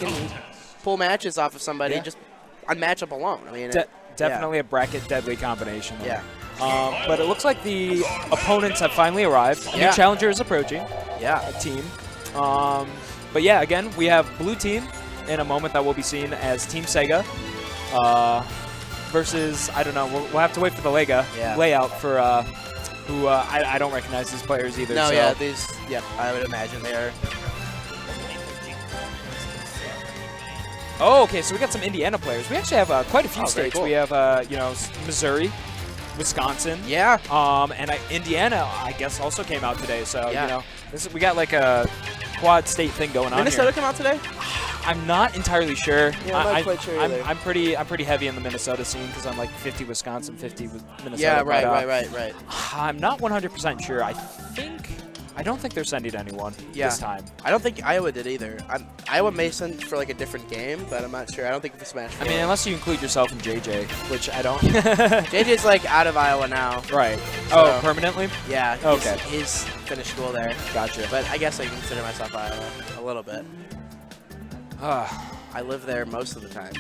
can pull matches off of somebody just on matchup alone. I mean, definitely a bracket deadly combination. Yeah. But it looks like the opponents have finally arrived. Yeah. New challenger is approaching. Yeah. A team. But yeah, again, we have blue team in a moment that we'll be seeing as Team Sega versus, I don't know, we'll have to wait for the layout for who I don't recognize these players either. No, so. I would imagine they are. Oh, okay, so we got some Indiana players. We actually have quite a few states. Cool. We have, Missouri, Wisconsin. Yeah. And Indiana, I guess, also came out today. So, we got like a quad state thing going on Minnesota here. come out today? I'm not entirely sure. Yeah, I'm not quite sure either. I'm pretty heavy in the Minnesota scene because I'm like 50 Wisconsin, 50 Minnesota. Yeah, right. I'm not 100% sure. I don't think they're sending anyone this time. I don't think Iowa did either. Iowa may send for like a different game, but I'm not sure. I don't think for Smash. I mean, unless you include yourself in JJ, which I don't. JJ's like out of Iowa now. Right. So, permanently? Yeah. Okay. He's finished school there. Gotcha. But I guess I consider myself Iowa a little bit. I live there most of the time.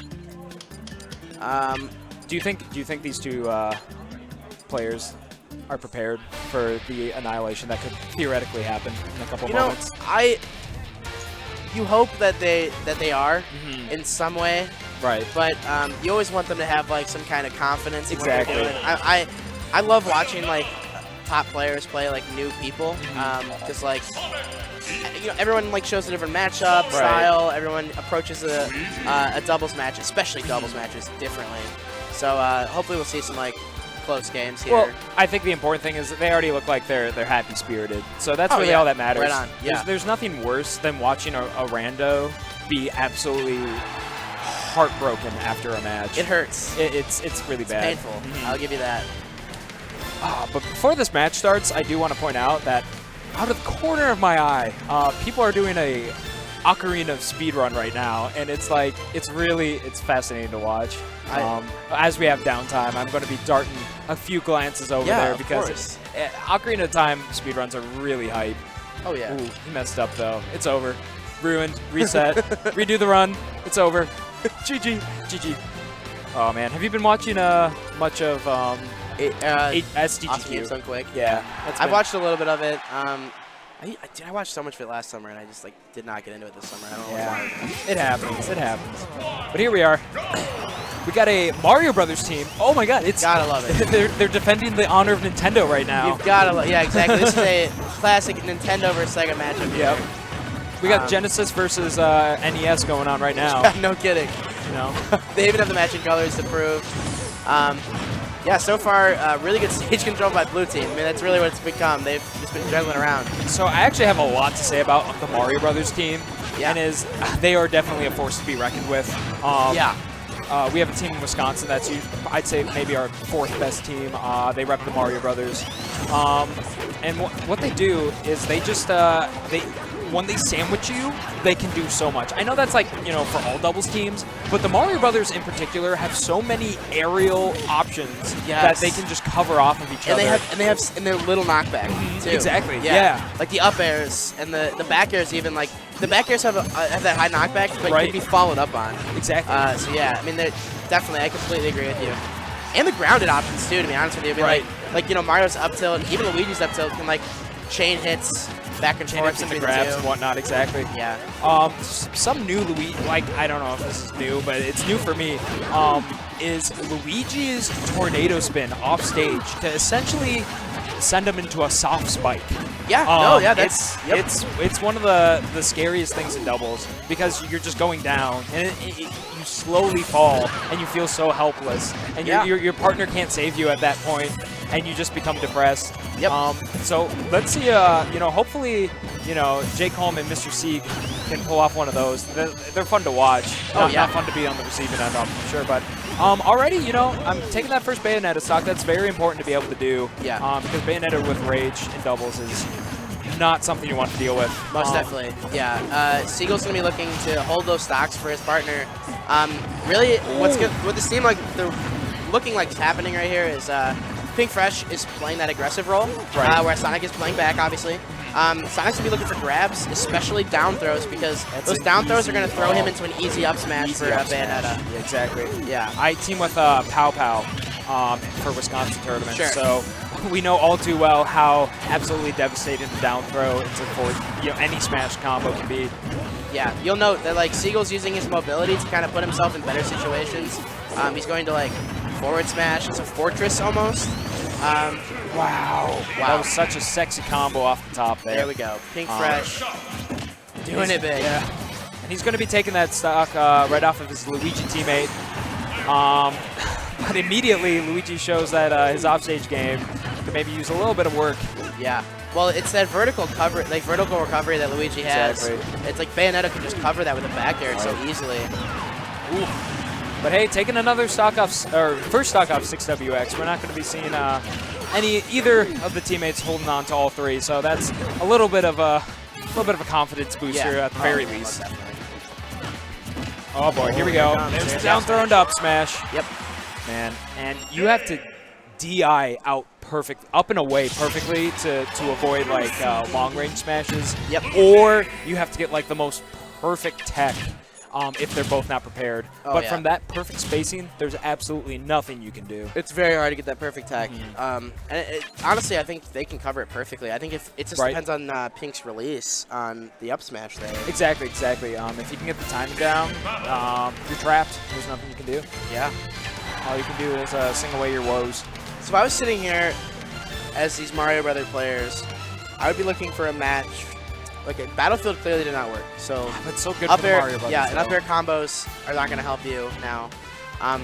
Do you think these two players are prepared for the annihilation that could theoretically happen in a couple moments? You hope that they are in some way, right? But you always want them to have like some kind of confidence. Exactly. In what they're doing. I love watching like top players play like new people because like everyone like shows a different matchup style. Everyone approaches a doubles match, especially doubles matches, differently. So hopefully we'll see some like close games here. Well, I think the important thing is that they already look like they're happy spirited. So that's really all that matters. Right on. Yeah. There's nothing worse than watching a rando be absolutely heartbroken after a match. It hurts. It's really bad. Painful. I'll give you that. But before this match starts, I do want to point out that out of the corner of my eye, people are doing a Ocarina of speedrun right now, and it's fascinating to watch. As we have downtime, I'm going to be darting a few glances over there because Ocarina of Time speedruns are really hype. Oh yeah. Ooh, he messed up though. It's over. Ruined. Reset. Redo the run. It's over. GG. Oh man, have you been watching much of SDGQ? Awesome Games Done Quick. Yeah. I've watched a little bit of it. I watched so much of it last summer, and I just like did not get into it this summer. I don't know why. It happens. But here we are. We got a Mario Brothers team. Oh my God! Gotta love it. they're defending the honor of Nintendo right now. You've gotta love. Yeah, exactly. This is a classic Nintendo versus Sega matchup. Yep. We got Genesis versus NES going on right now. No kidding. They even have the matching colors to prove. Yeah, so far, really good stage control by blue team. I mean, that's really what it's become. They've just been juggling around. So I actually have a lot to say about the Mario Brothers team. Yeah. And they are definitely a force to be reckoned with. We have a team in Wisconsin that's, I'd say, maybe our fourth best team. They rep the Mario Brothers. And what they do is they just, when they sandwich you, they can do so much. I know that's like, for all doubles teams, but the Mario Brothers in particular have so many aerial options that they can just cover off of each other. And they have in their little knockback too. Exactly. Yeah. Like the up airs and the back airs even, like the back airs have that high knockback, but can be followed up on. Exactly. So yeah, I mean, they're definitely, I completely agree with you. And the grounded options too, to be honest with you. I mean, Mario's up tilt, even Luigi's up tilt can like chain hits back and forth and the grabs and whatnot. Exactly. Yeah. Some new Luigi, like I don't know if this is new, but it's new for me. Is Luigi's tornado spin off stage to essentially send him into a soft spike. Yeah. It's one of the scariest things in doubles because you're just going down and you slowly fall and you feel so helpless and your partner can't save you at that point and you just become depressed. Yep. So let's see. Hopefully, Jnkolm and Mr. Seagull can pull off one of those. They're fun to watch. Not fun to be on the receiving end, I'm sure, but. Already, I'm taking that first Bayonetta stock. That's very important to be able to do. Yeah. Because Bayonetta with Rage in doubles is not something you want to deal with. Most definitely. Yeah. Seagull's going to be looking to hold those stocks for his partner. Really, what this team looking like is happening right here is Pink Fresh is playing that aggressive role, where Sonic is playing back, obviously. Sonic's going to be looking for grabs, especially down throws, because those down throws are going to throw him into an easy up smash for Bayonetta. Yeah, exactly. Yeah. I team with Pow Pow for Wisconsin tournament, Sure. so we know all too well how absolutely devastating the down throw into forward, any smash combo can be. Yeah, you'll note that like Seagull's using his mobility to kind of put himself in better situations. He's going to like forward smash. It's a fortress almost. Wow. That was such a sexy combo off the top there. There we go. Pink Fresh. Doing it big. Yeah. And he's going to be taking that stock right off of his Luigi teammate. But immediately, Luigi shows that his offstage game could maybe use a little bit of work. Yeah. Well, it's that vertical cover, like vertical recovery that Luigi has. Exactly. It's like Bayonetta can just cover that with a back air so easily. Ooh. But hey, taking another stock off, or first stock off 6WX, we're not going to be seeing either of the teammates holding on to all three. So that's a little bit of a confidence booster at the very least. Oh boy, here we go. There's the down throw and up smash. Yep. Man, and you have to DI out perfect, up and away perfectly to avoid like long range smashes. Yep. Or you have to get like the most perfect tech if they're both not prepared. But from that perfect spacing, there's absolutely nothing you can do. It's very hard to get that perfect tech. And honestly, I think they can cover it perfectly. I think if it just depends on Pink's release on the up smash there. Exactly. If you can get the timing down, you're trapped. There's nothing you can do. Yeah. All you can do is sing away your woes. So if I was sitting here as these Mario Brothers players, I would be looking for a match. Like Battlefield clearly did not work. So it's so good up for the Mario Brothers. Yeah, and up air combos are not going to help you now.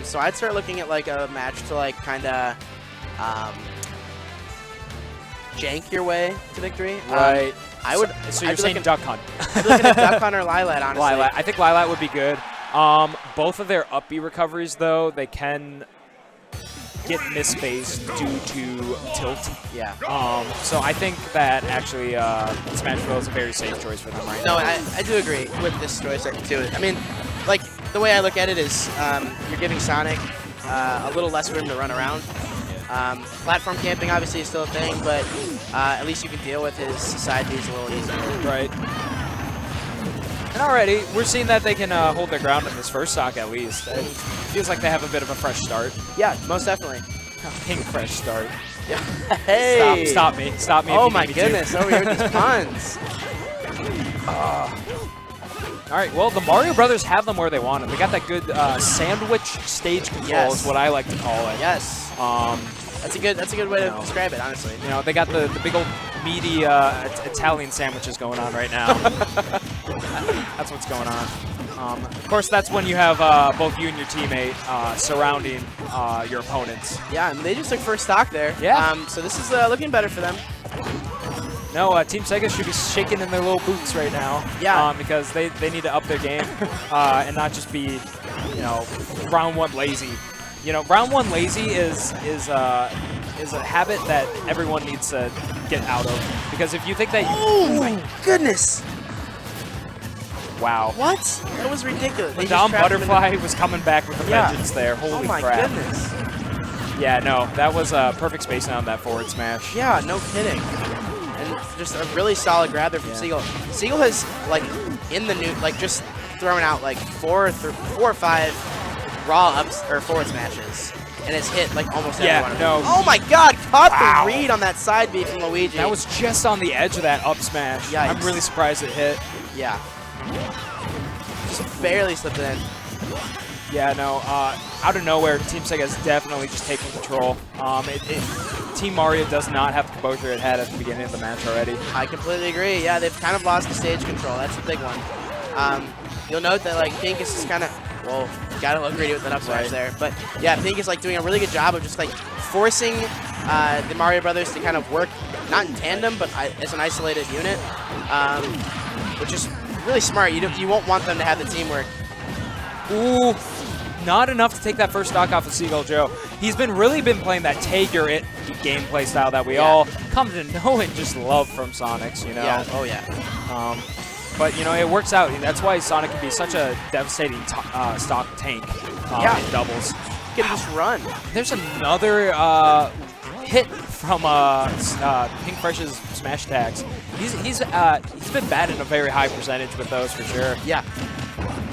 So I'd start looking at like a match to like kind of jank your way to victory. Right. So you're saying Duck Hunt? I'd be looking at Duck Hunt or Lilat, honestly. Lilat. I think Lilat would be good. Both of their up B recoveries, though, they can get misspaced due to tilt. Yeah. So I think that actually Smashville is a very safe choice for them right now. No, I do agree with this choice too. I mean, like the way I look at it is you're giving Sonic a little less room to run around. Platform camping obviously is still a thing, but at least you can deal with his side Bs a little easier. Right. And already, we're seeing that they can hold their ground in this first stock at least. It feels like they have a bit of a fresh start. Yeah, most definitely. Pink fresh start. Yeah. Hey! Stop me. Stop me. Oh my goodness, over here with these puns. All right, well, the Mario Brothers have them where they want them. They got that good sandwich stage control is what I like to call it. Yes. That's a good way to describe it, honestly. You know, they got the big old meaty Italian sandwiches going on right now. That's what's going on. Of course, that's when you have both you and your teammate surrounding your opponents. Yeah, and they just took first stock there. Yeah. So this is looking better for them. No, Team Sega should be shaking in their little boots right now. Yeah. Because they need to up their game and not just be, round one lazy. Round one lazy is a habit that everyone needs to get out of. Because if you think that you... Oh, my goodness. Wow. What? That was ridiculous. The Dom Butterfly was coming back with a vengeance there. Holy crap. Oh, my goodness. Yeah, no, that was a perfect spacing on that forward smash. Yeah, no kidding. And just a really solid grab there from Seagull. Seagull has, like, in the new, like, just thrown out, like, four or five raw ups or forward smashes. And it's hit, like, almost every one of them. Oh, my God. Caught the read on that side B from Luigi. That was just on the edge of that up smash. Yikes. I'm really surprised it hit. Yeah. Just barely slipped it in. Yeah, no, out of nowhere, Team Sega is definitely just taking control. Team Mario does not have the composure it had at the beginning of the match already. I completely agree. Yeah, they've kind of lost the stage control. That's a big one. You'll note that, like, Pink is just kind of, whoa, gotta look greedy with that up smash there. But, yeah, Pink is, like, doing a really good job of just, like, forcing the Mario Brothers to kind of work, not in tandem, but as an isolated unit, which is really smart. You won't want them to have the teamwork. Ooh, not enough to take that first stock off of Seagull Joe. He's really been playing that take your it gameplay style that we all come to know and just love from Sonics, Yeah, oh yeah. But, it works out. That's why Sonic can be such a devastating stock tank in doubles. He can just run. There's another hit from Pink Fresh's smash attacks. He's been bad in a very high percentage with those for sure. Yeah.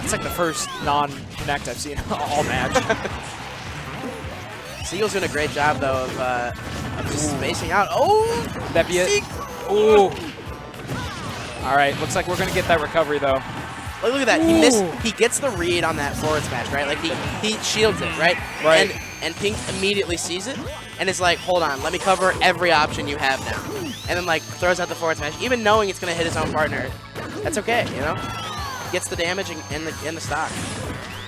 It's like the first non-connect I've seen all match. Seagull's doing a great job though of just spacing out. Oh, that be it? Ooh. All right, looks like we're gonna get that recovery though. Look at that. He missed. He gets the read on that forward smash, right? Like he shields it, right? Right. And Pink immediately sees it and is like, hold on, let me cover every option you have now. And then like throws out the forward smash, even knowing it's gonna hit his own partner. That's okay, you know. Gets the damage in the stock.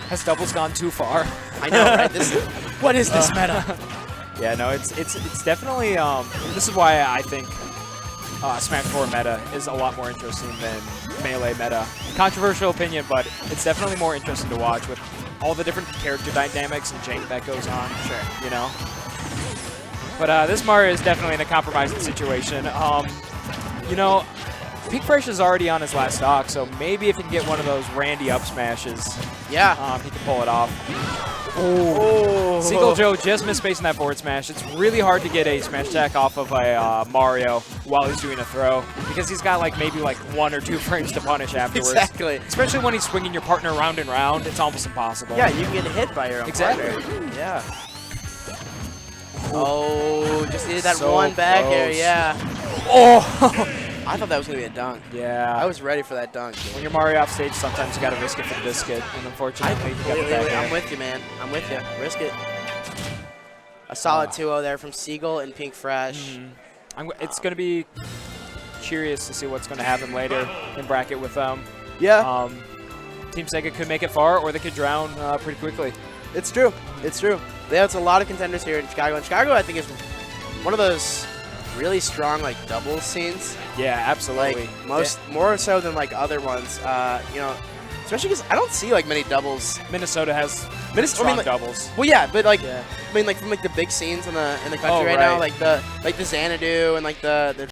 Has doubles gone too far? I know, right? What is this meta? Yeah, no, it's definitely. This is why I think Smash 4 meta is a lot more interesting than Melee meta. Controversial opinion, but it's definitely more interesting to watch with all the different character dynamics and jank that goes on. Sure. You know. But this Mario is definitely in a compromising situation. You know, Pink Fresh is already on his last stock, so maybe if he can get one of those Randy up smashes, yeah, he can pull it off. Oh. Seagull Joe just missed spacing that forward smash. It's really hard to get a smash attack off of a Mario while he's doing a throw because he's got like maybe like 1 or 2 frames to punish afterwards. Exactly. Especially when he's swinging your partner round and round, it's almost impossible. Yeah, you can get hit by your own partner. Yeah. Oh, just needed that one back air, yeah. Oh! I thought that was going to be a dunk. Yeah. I was ready for that dunk. When you're Mario off stage, sometimes you got to risk it for the biscuit, and unfortunately, you got the back air. I'm with you, man. I'm with you. Risk it. A solid 2-0 there from Seagull and Pink Fresh. It's going to be curious to see what's going to happen later in bracket with them. Yeah. Team Sega could make it far, or they could drown pretty quickly. It's true. It's true. There's a lot of contenders here in Chicago. And Chicago, I think, is one of those really strong like doubles scenes. Yeah, absolutely. Like more so than like other ones. You know, especially because I don't see like many doubles. Minnesota has strong doubles. Well, yeah, but like I mean, like from like the big scenes in the country right now, like the Xanadu and like the